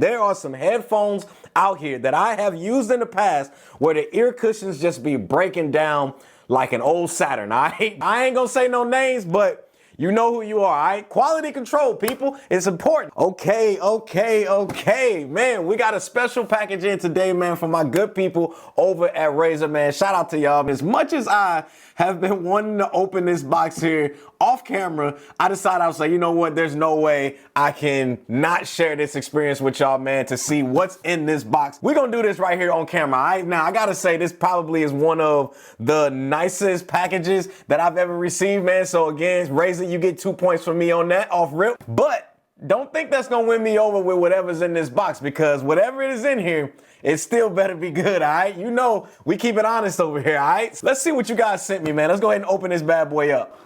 There are some headphones out here that I have used in the past where the ear cushions just be breaking down like an old Saturn. I ain't gonna say no names, but you know who you are, all right? Quality control, people. It's important. Okay. Man, we got a special package in today, man, for my good people over at Razer, man. Shout out to y'all. As much as I have been wanting to open this box here off camera, I decided I was like, you know what? There's no way I can not share this experience with y'all, man, to see what's in this box. We're gonna do this right here on camera, all right? Now, I gotta say, this probably is one of the nicest packages that I've ever received, man. So again, Razer, you get 2 points from me on that off rip. But don't think that's gonna win me over with whatever's in this box, because whatever it is in here, it still better be good, all right? You know, we keep it honest over here, all right? Let's see what you guys sent me, man. Let's go ahead and open this bad boy up.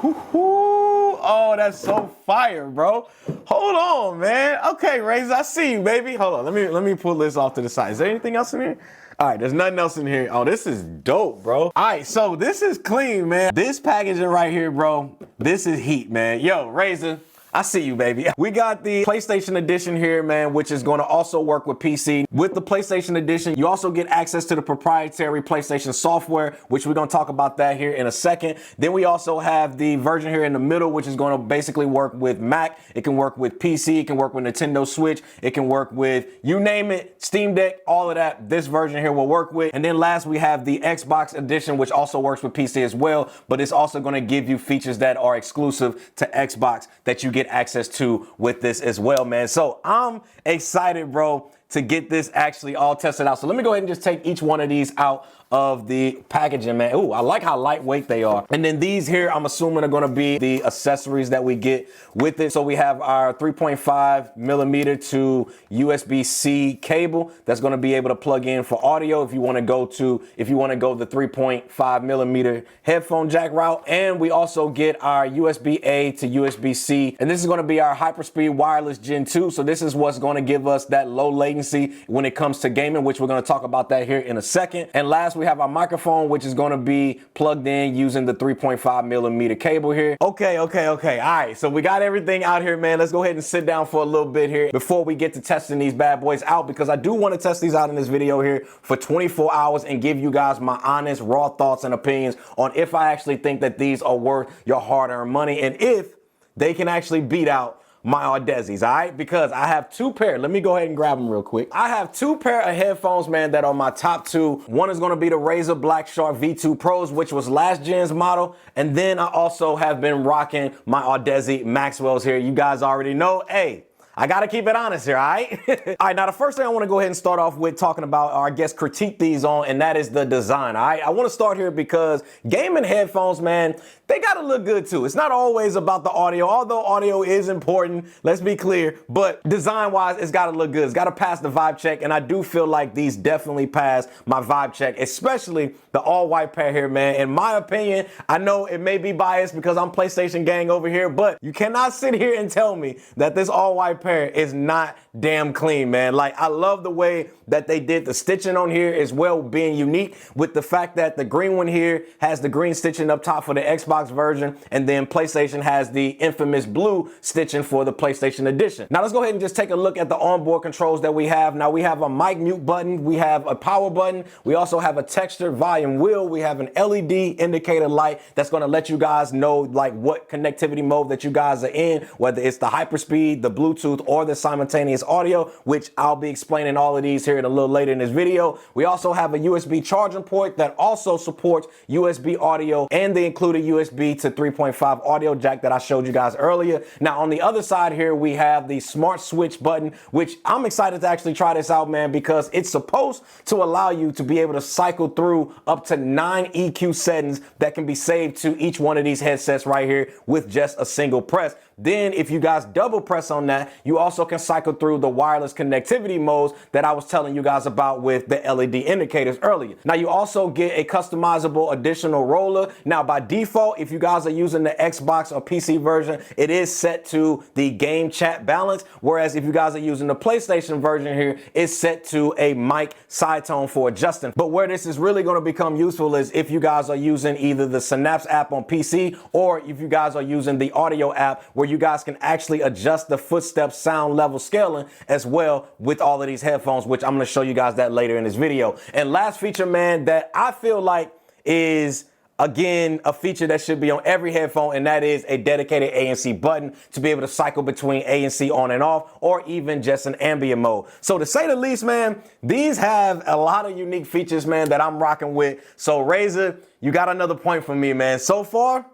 Oh, that's so fire, bro. Hold on, man. Okay, Razer, I see you, baby. Hold on, let me pull this off to the side. Is there anything else in here? All right, there's nothing else in here. Oh, this is dope, bro. All right, so this is clean, man. This packaging right here, bro, this is heat, man. Yo, Razer, I see you, baby. We got the PlayStation Edition here, man, which is going to also work with PC. With the PlayStation Edition, you also get access to the proprietary PlayStation software, which we're going to talk about that here in a second. Then we also have the version here in the middle, which is going to basically work with Mac. It can work with PC. It can work with Nintendo Switch. It can work with, you name it, Steam Deck, all of that. This version here will work with. And then last, we have the Xbox Edition, which also works with PC as well, but it's also going to give you features that are exclusive to Xbox that you get access to with this as well, man. So I'm excited, bro, to get this actually all tested out. So let me go ahead and just take each one of these out of the packaging, man. Ooh, I like how lightweight they are. And then these here, I'm assuming are gonna be the accessories that we get with it. So we have our 3.5 millimeter to USB-C cable that's gonna be able to plug in for audio if you wanna go the 3.5 millimeter headphone jack route. And we also get our USB-A to USB-C. And this is gonna be our hyperspeed wireless Gen 2. So this is what's gonna give us that low latency when it comes to gaming, which we're gonna talk about that here in a second. And last, we have our microphone, which is going to be plugged in using the 3.5 millimeter cable here. Okay. All right, so we got everything out here, man. Let's go ahead and sit down for a little bit here before we get to testing these bad boys out, because I do want to test these out in this video here for 24 hours and give you guys my honest, raw thoughts and opinions on if I actually think that these are worth your hard-earned money and if they can actually beat out my Audezis, all right? Because I have two pair. Let me go ahead and grab them real quick. I have two pair of headphones, man, that are my top two. One is gonna be the Razer Blackshark V3 Pros, which was last gen's model. And then I also have been rocking my Audezi Maxwells here. You guys already know, hey, I gotta keep it honest here, all right? All right, now the first thing I wanna go ahead and start off with talking about, or I guess critique these on, and that is the design, all right? I wanna start here because gaming headphones, man, they gotta look good too. It's not always about the audio, although audio is important, let's be clear, but design-wise, it's gotta look good. It's gotta pass the vibe check, and I do feel like these definitely pass my vibe check, especially the all-white pair here, man. In my opinion, I know it may be biased because I'm PlayStation gang over here, but you cannot sit here and tell me that this all-white pair is not damn clean, man. Like, I love the way that they did the stitching on here as well, being unique with the fact that the green one here has the green stitching up top for the Xbox version, and then PlayStation has the infamous blue stitching for the PlayStation Edition. Now let's go ahead and just take a look at the onboard controls that we have. Now we have a mic mute button, we have a power button, we also have a texture volume wheel, we have an LED indicator light that's gonna let you guys know like what connectivity mode that you guys are in, whether it's the hyperspeed, the Bluetooth, or the simultaneous audio, which I'll be explaining all of these here a little later in this video. We also have a USB charging port that also supports USB audio and the included USB to 3.5 audio jack that I showed you guys earlier. Now on the other side here, we have the smart switch button, which I'm excited to actually try this out, man, because it's supposed to allow you to be able to cycle through up to 9 EQ settings that can be saved to each one of these headsets right here with just a single press. Then if you guys double press on that, you also can cycle through the wireless connectivity modes that I was telling you guys about with the LED indicators earlier. Now you also get a customizable additional roller. Now by default, if you guys are using the Xbox or PC version, it is set to the game chat balance. Whereas if you guys are using the PlayStation version here, it's set to a mic side tone for adjusting. But where this is really going to become useful is if you guys are using either the Synapse app on PC or if you guys are using the audio app where you guys can actually adjust the footstep sound level scaling as well with all of these headphones, which I'm gonna show you guys that later in this video. And last feature, man, that I feel like is, again, a feature that should be on every headphone, and that is a dedicated ANC button to be able to cycle between ANC on and off, or even just an ambient mode. So to say the least, man, these have a lot of unique features, man, that I'm rocking with. So Razer, you got another point from me, man. So far,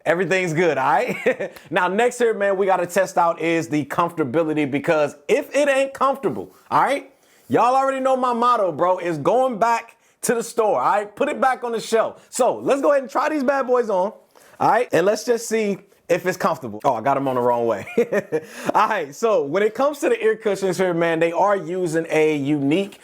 everything's good, all right? Now, next here, man, we got to test out is the comfortability, because if it ain't comfortable, all right, y'all already know my motto, bro, is going back to the store, all right? Put it back on the shelf. So let's go ahead and try these bad boys on, all right? And let's just see if it's comfortable. Oh, I got them on the wrong way. All right, so when it comes to the ear cushions here, man, they are using a unique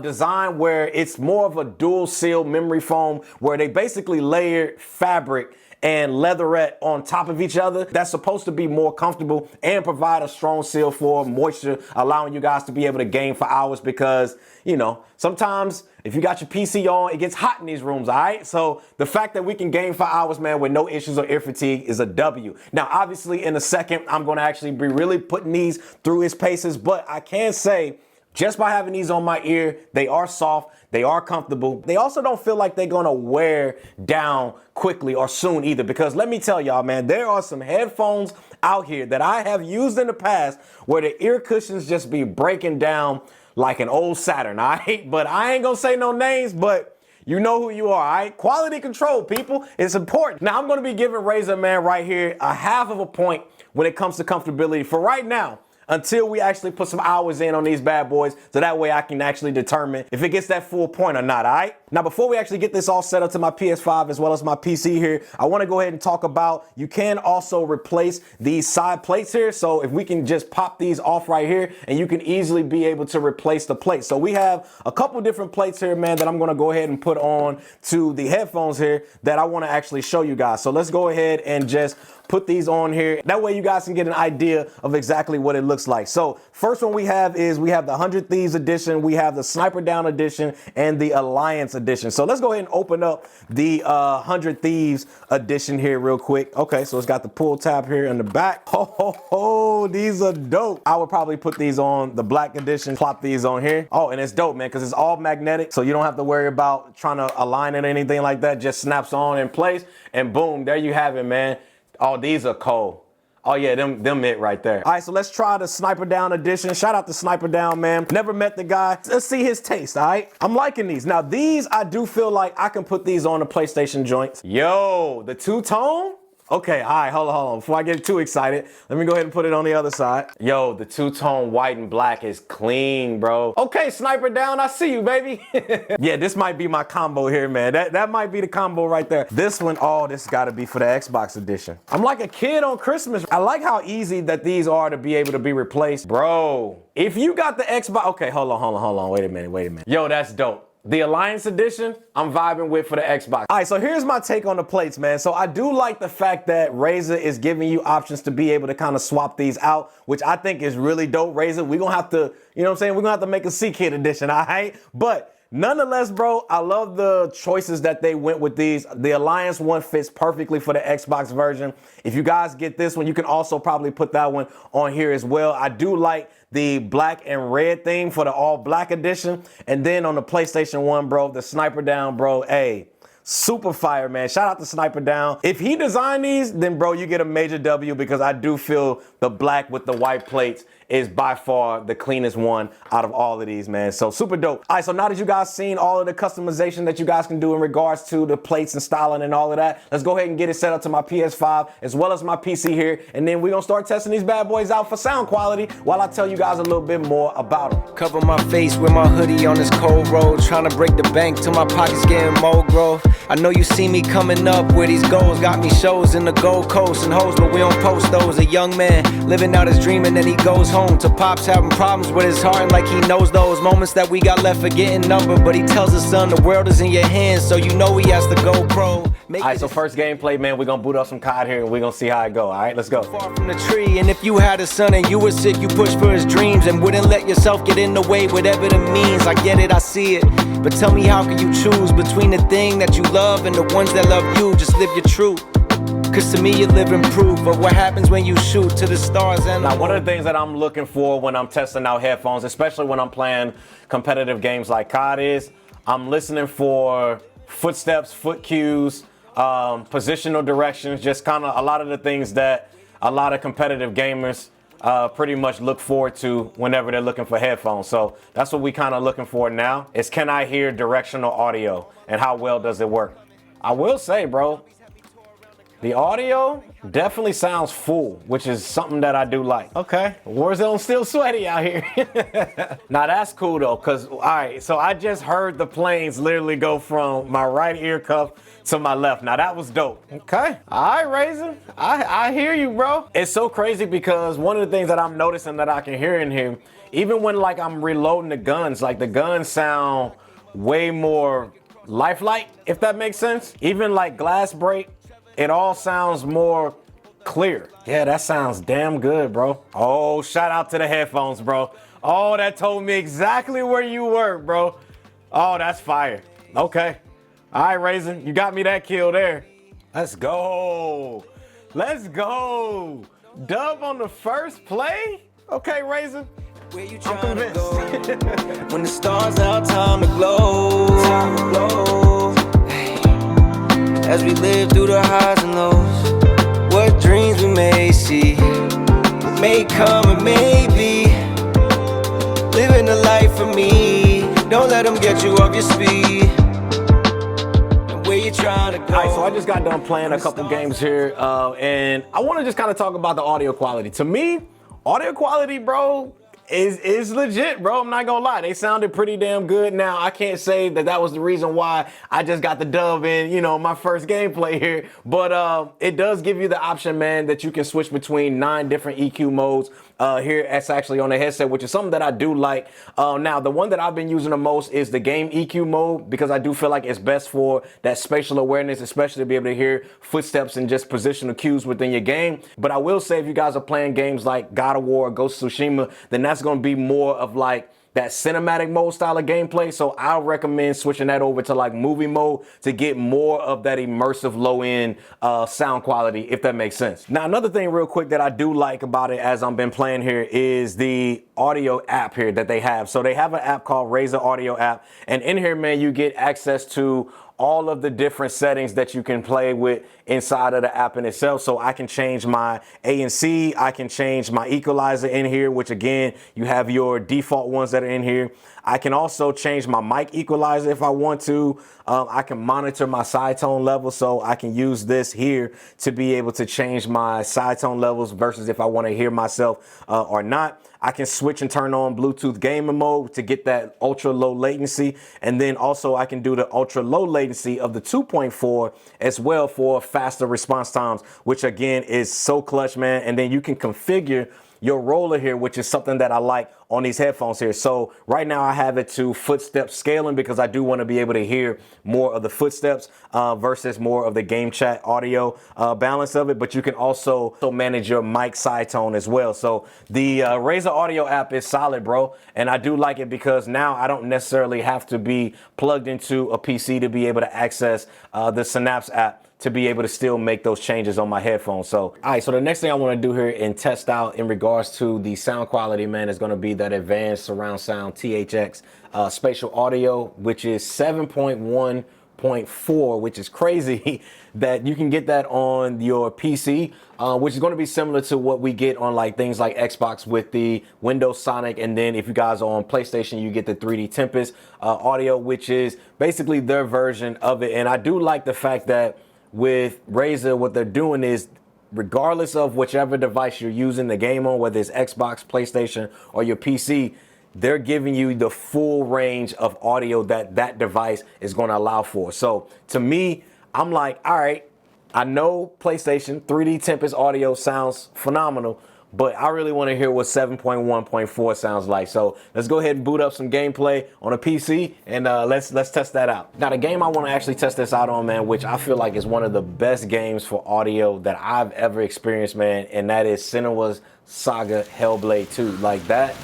design where it's more of a dual seal memory foam, where they basically layered fabric and leatherette on top of each other. That's supposed to be more comfortable and provide a strong seal for moisture, allowing you guys to be able to game for hours, because, you know, sometimes if you got your PC on, it gets hot in these rooms, all right? So the fact that we can game for hours, man, with no issues or ear fatigue is a W. Now, obviously, in a second, I'm gonna actually be really putting these through its paces, but I can say, just by having these on my ear, they are soft, they are comfortable. They also don't feel like they're gonna wear down quickly or soon either, because let me tell y'all, man, there are some headphones out here that I have used in the past where the ear cushions just be breaking down like an old Saturn, all right? But I ain't gonna say no names, but you know who you are, all right? Quality control, people, it's important. Now, I'm gonna be giving Razer, man, right here a half of a point when it comes to comfortability for right now, until we actually put some hours in on these bad boys, so that way I can actually determine if it gets that full point or not, all right? Now, before we actually get this all set up to my PS5 as well as my PC here, I wanna go ahead and talk about, you can also replace these side plates here. So if we can just pop these off right here, and you can easily be able to replace the plate. So we have a couple different plates here, man, that I'm gonna go ahead and put on to the headphones here that I wanna actually show you guys. So let's go ahead and just put these on here. That way you guys can get an idea of exactly what it looks like. So first one we have is, we have the 100 Thieves edition, we have the Sniper Down edition, and the Alliance edition. So let's go ahead and open up the 100 Thieves edition here real quick. Okay, so it's got the pull tab here in the back. Oh, these are dope. I would probably put these on the black edition, plop these on here. Oh, and it's dope, man, because it's all magnetic, so you don't have to worry about trying to align it or anything like that. Just snaps on in place, and boom, there you have it, man. Oh, these are cold. Oh yeah, them it right there. All right, so let's try the Sniper Down edition. Shout out to Sniper Down, man. Never met the guy. Let's see his taste, all right? I'm liking these. Now these, I do feel like I can put these on the PlayStation joints. Yo, the two-tone? Okay, all right, hold on. Before I get too excited, let me go ahead and put it on the other side. Yo, the two-tone white and black is clean, bro. Okay, Sniper Down, I see you, baby. Yeah, this might be my combo here, man. That might be the combo right there. This one, oh, this gotta be for the Xbox edition. I'm like a kid on Christmas. I like how easy that these are to be able to be replaced. Bro, if you got the Xbox, okay, hold on. Wait a minute. Yo, that's dope. The Alliance edition, I'm vibing with for the Xbox. All right, so here's my take on the plates, man. So I do like the fact that Razer is giving you options to be able to kind of swap these out, which I think is really dope. Razer, we're gonna have to, you know what I'm saying? We're gonna have to make a CKid edition, all right? But nonetheless, bro, I love the choices that they went with these. The Alliance one fits perfectly for the Xbox version. If you guys get this one, you can also probably put that one on here as well. I do like the black and red theme for the all black edition. And then on the PlayStation 1, bro, the Sniper Down, bro, hey, super fire, man. Shout out to Sniper Down. If he designed these, then bro, you get a major W, because I do feel the black with the white plates is by far the cleanest one out of all of these, man. So super dope. All right, so now that you guys seen all of the customization that you guys can do in regards to the plates and styling and all of that, let's go ahead and get it set up to my PS5 as well as my PC here. And then we're gonna start testing these bad boys out for sound quality while I tell you guys a little bit more about them. Cover my face with my hoodie on this cold road, trying to break the bank till my pockets getting more growth. I know you see me coming up with these goals, got me shows in the Gold Coast and hoes, but we don't post those. A young man living out his dream and then he goes home to pops having problems with his heart, and like he knows those moments that we got left for getting numbered. But he tells his son the world is in your hands, so you know he has to go pro. All right, so first gameplay, man, we're gonna boot up some COD here and we're gonna see how it go. All right, let's go. Far from the tree, and if you had a son and you were sick, you pushed for his dreams and wouldn't let yourself get in the way, whatever the means. I get it, I see it, but tell me, how can you choose between the thing that you love and the ones that love you? Just live your truth. Cause to me you're living proof of what happens when you shoot to the stars and Now, one of the things that I'm looking for when I'm testing out headphones, especially when I'm playing competitive games like COD, is I'm listening for footsteps, foot cues, positional directions, just kind of a lot of the things that a lot of competitive gamers pretty much look forward to whenever they're looking for headphones. So that's what we kind of looking for now is, can I hear directional audio and how well does it work? I will say, bro, the audio definitely sounds full, which is something that I do like. Okay, Warzone still sweaty out here. Now that's cool though, cause all right, so I just heard the planes literally go from my right ear cuff to my left. Now that was dope. Okay, all right, Razer, I hear you, bro. It's so crazy because one of the things that I'm noticing that I can hear in here, even when like I'm reloading the guns, like the guns sound way more lifelike, if that makes sense. Even like glass break, it all sounds more clear. Yeah, that sounds damn good, bro. Oh, shout out to the headphones, bro. Oh, that told me exactly where you were, bro. Oh, that's fire. Okay. All right, Razer, you got me that kill there. Let's go. Let's go. Dub on the first play? Okay, Razer. Where you trying to go? When the stars out, time to glow. Time to glow. As we live through the highs and lows, what dreams we may see, what may come and may be. Living the life for me, don't let them get you off your speed. And where you trying to go? All right, so I just got done playing a couple games here, and I want to just kind of talk about the audio quality. To me, audio quality, bro, is legit, bro. I'm not gonna lie. They sounded pretty damn good. Now, I can't say that that was the reason why I just got the dub in, you know, my first gameplay here. But it does give you the option, man, that you can switch between 9 different EQ modes here. That's actually on the headset, which is something that I do like. Now, the one that I've been using the most is the game EQ mode, because I do feel like it's best for that spatial awareness, especially to be able to hear footsteps and just positional cues within your game. But I will say, if you guys are playing games like God of War, Ghost of Tsushima, then that's going to be more of like that cinematic mode style of gameplay. So I'll recommend switching that over to like movie mode to get more of that immersive low end sound quality, if that makes sense. Now, another thing real quick that I do like about it as I've been playing here is the audio app here that they have. So they have an app called Razer Audio app. And in here, man, you get access to all of the different settings that you can play with inside of the app in itself. So I can change my ANC, I can change my equalizer in here, which again, you have your default ones that are in here. I can also change my mic equalizer if I want to. I can monitor my side tone level, so I can use this here to be able to change my side tone levels versus if I want to hear myself or not. I can switch and turn on Bluetooth gaming mode to get that ultra low latency. And then also I can do the ultra low latency of the 2.4 as well for faster response times, which again is so clutch, man. And then you can configure your roller here, which is something that I like on these headphones here. So right now I have it to footstep scaling because I do want to be able to hear more of the footsteps versus more of the game chat audio balance of it. But you can also manage your mic side tone as well. So the Razer Audio app is solid, bro. And I do like it because now I don't necessarily have to be plugged into a PC to be able to access the Synapse app to be able to still make those changes on my headphones. So, all right, so the next thing I want to do here and test out in regards to the sound quality, man, is going to be that advanced surround sound THX spatial audio, which is 7.1.4, which is crazy that you can get that on your PC, which is going to be similar to what we get on like things like Xbox with the Windows Sonic. And then if you guys are on PlayStation, you get the 3D Tempest audio, which is basically their version of it. And I do like the fact that with Razer, what they're doing is, regardless of whichever device you're using the game on, whether it's Xbox, PlayStation, or your PC, they're giving you the full range of audio that that device is going to allow for. So to me, I'm like, all right, I know PlayStation 3D Tempest audio sounds phenomenal, but I really want to hear what 7.1.4 sounds like. So let's go ahead and boot up some gameplay on a PC and let's test that out. Now, the game I want to actually test this out on, man, which I feel like is one of the best games for audio that I've ever experienced, man, and that is Senua's Saga Hellblade 2. Like that,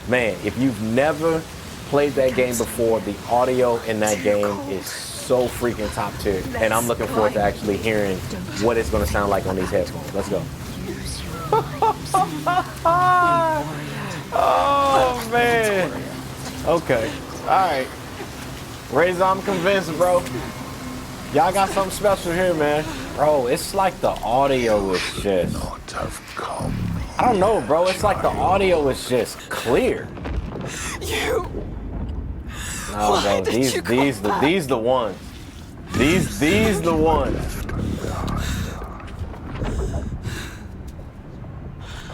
man, if you've never played that game before, the audio in that game is so freaking top tier. And I'm looking forward to actually hearing what it's gonna sound like on these headphones. Let's go. Oh man. Okay. Alright. Razer, I'm convinced, bro. Y'all got something special here, man. Bro, it's like the audio is just... I don't know, bro. It's like the audio is just clear. No, bro. These the ones. These the ones.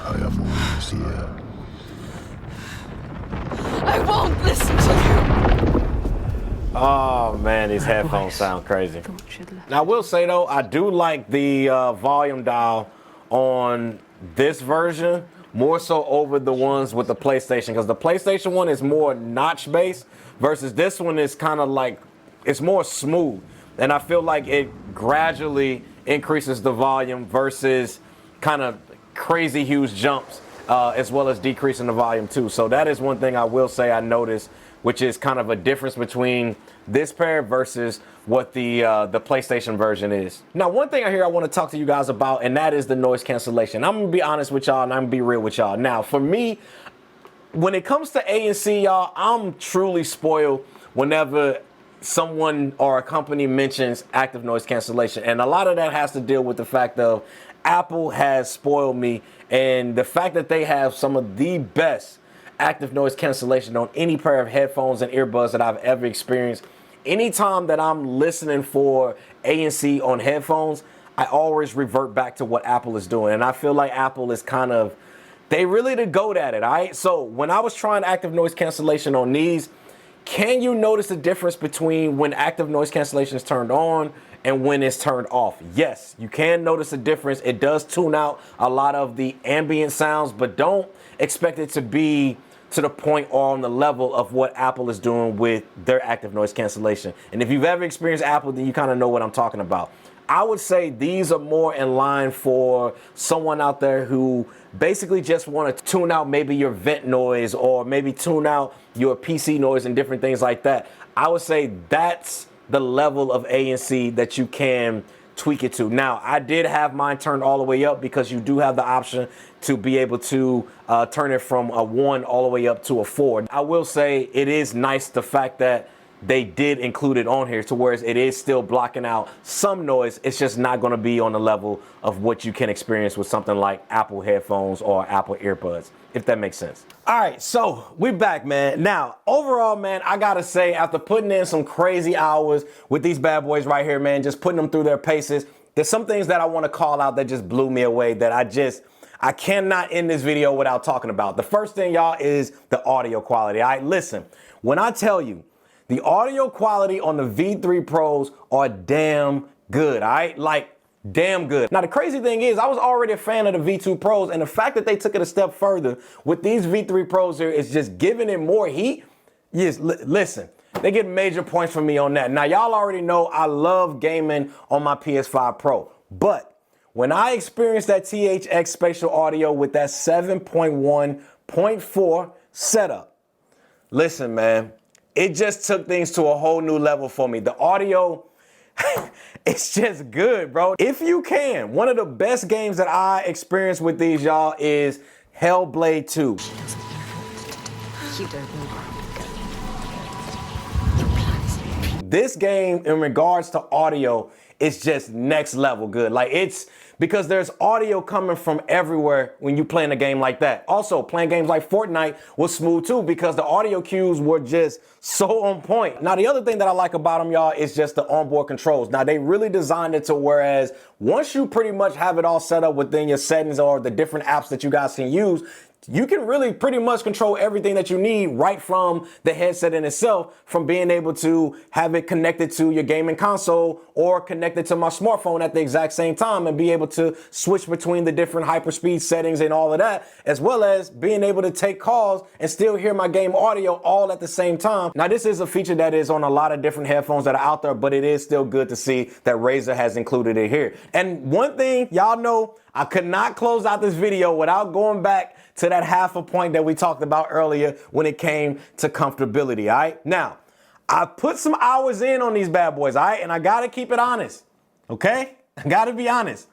I am always here. I won't listen to you. Oh man, these headphones sound crazy. Now I will say though, I do like the volume dial on this version more so over the ones with the PlayStation, because the PlayStation one is more notch based versus this one is kind of like, it's more smooth. And I feel like it gradually increases the volume versus kind of crazy huge jumps, as well as decreasing the volume too. So that is one thing I will say I noticed, which is kind of a difference between this pair versus what the PlayStation version is. Now, one thing I want to talk to you guys about, and that is the noise cancellation. I'm gonna be honest with y'all, and I'm gonna be real with y'all. Now, for me, when it comes to ANC, y'all, I'm truly spoiled whenever someone or a company mentions active noise cancellation. And a lot of that has to deal with the fact of Apple has spoiled me, and the fact that they have some of the best active noise cancellation on any pair of headphones and earbuds that I've ever experienced. Anytime that I'm listening for ANC on headphones, I always revert back to what Apple is doing. And I feel like Apple is kind of, they really the goat at it, all right? So when I was trying active noise cancellation on these, can you notice the difference between when active noise cancellation is turned on and when it's turned off? Yes, you can notice a difference. It does tune out a lot of the ambient sounds, but don't expect it to be to the point or on the level of what Apple is doing with their active noise cancellation. And if you've ever experienced Apple, then you kind of know what I'm talking about. I would say these are more in line for someone out there who basically just want to tune out maybe your vent noise or maybe tune out your PC noise and different things like that. I would say that's the level of ANC that you can tweak it to. Now, I did have mine turned all the way up because you do have the option to be able to turn it from a 1 all the way up to a 4. I will say it is nice the fact that they did include it on here to where it is still blocking out some noise. It's just not going to be on the level of what you can experience with something like Apple headphones or Apple earbuds, if that makes sense. All right, so we're back, man. Now, overall, man, I gotta say, after putting in some crazy hours with these bad boys right here, man, just putting them through their paces, there's some things that I want to call out that just blew me away that I cannot end this video without talking about. The first thing, y'all, is the audio quality. All right, listen, when I tell you the audio quality on the V3 Pros are damn good, all right? Like, damn good. Now, the crazy thing is, I was already a fan of the V2 Pros, and the fact that they took it a step further with these V3 Pros here is just giving it more heat. Yes, listen, they get major points from me on that. Now, y'all already know I love gaming on my PS5 Pro, but when I experienced that THX spatial audio with that 7.1.4 setup, listen, man, it just took things to a whole new level for me. The audio, it's just good, bro. If you can, one of the best games that I experienced with these, y'all, is Hellblade 2. You don't know. This game, in regards to audio, is just next level good. Like, it's because there's audio coming from everywhere when you playing a game like that. Also, playing games like Fortnite was smooth too because the audio cues were just so on point. Now, the other thing that I like about them, y'all, is just the onboard controls. Now, they really designed it to whereas once you pretty much have it all set up within your settings or the different apps that you guys can use, you can really pretty much control everything that you need right from the headset in itself, from being able to have it connected to your gaming console or connected to my smartphone at the exact same time and be able to switch between the different hyperspeed settings and all of that, as well as being able to take calls and still hear my game audio all at the same time. Now, this is a feature that is on a lot of different headphones that are out there, but it is still good to see that Razer has included it here. And one thing, y'all know, I could not close out this video without going back to that half a point that we talked about earlier when it came to comfortability, all right? Now, I put some hours in on these bad boys, all right? And I gotta keep it honest, okay? I gotta be honest.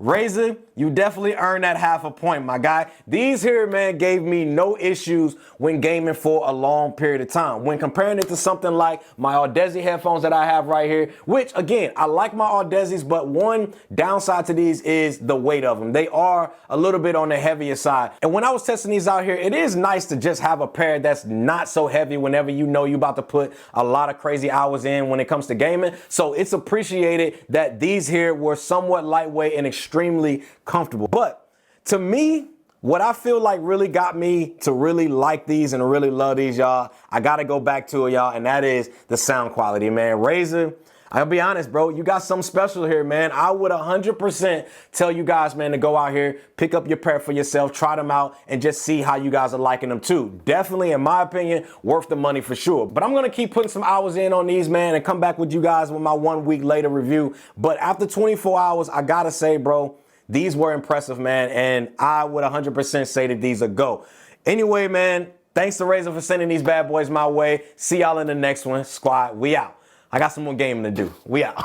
Razer, you definitely earned that half a point, my guy. These here, man, gave me no issues when gaming for a long period of time. When comparing it to something like my Audeze headphones that I have right here, which, again, I like my Audezes, but one downside to these is the weight of them. They are a little bit on the heavier side. And when I was testing these out here, it is nice to just have a pair that's not so heavy whenever you know you're about to put a lot of crazy hours in when it comes to gaming. So it's appreciated that these here were somewhat lightweight and extremely comfortable. But to me, what I feel like really got me to really like these and really love these, y'all, I gotta go back to it, y'all, and that is the sound quality, man. Razer, I'll be honest, bro, you got something special here, man. I would 100% tell you guys, man, to go out here, pick up your pair for yourself, try them out, and just see how you guys are liking them too. Definitely, in my opinion, worth the money for sure. But I'm gonna keep putting some hours in on these, man, and come back with you guys with my 1 week later review. But after 24 hours, I gotta say, bro, these were impressive, man, and I would 100% say that these are go. Anyway, man, thanks to Razer for sending these bad boys my way. See y'all in the next one. Squad, we out. I got some more gaming to do. We out.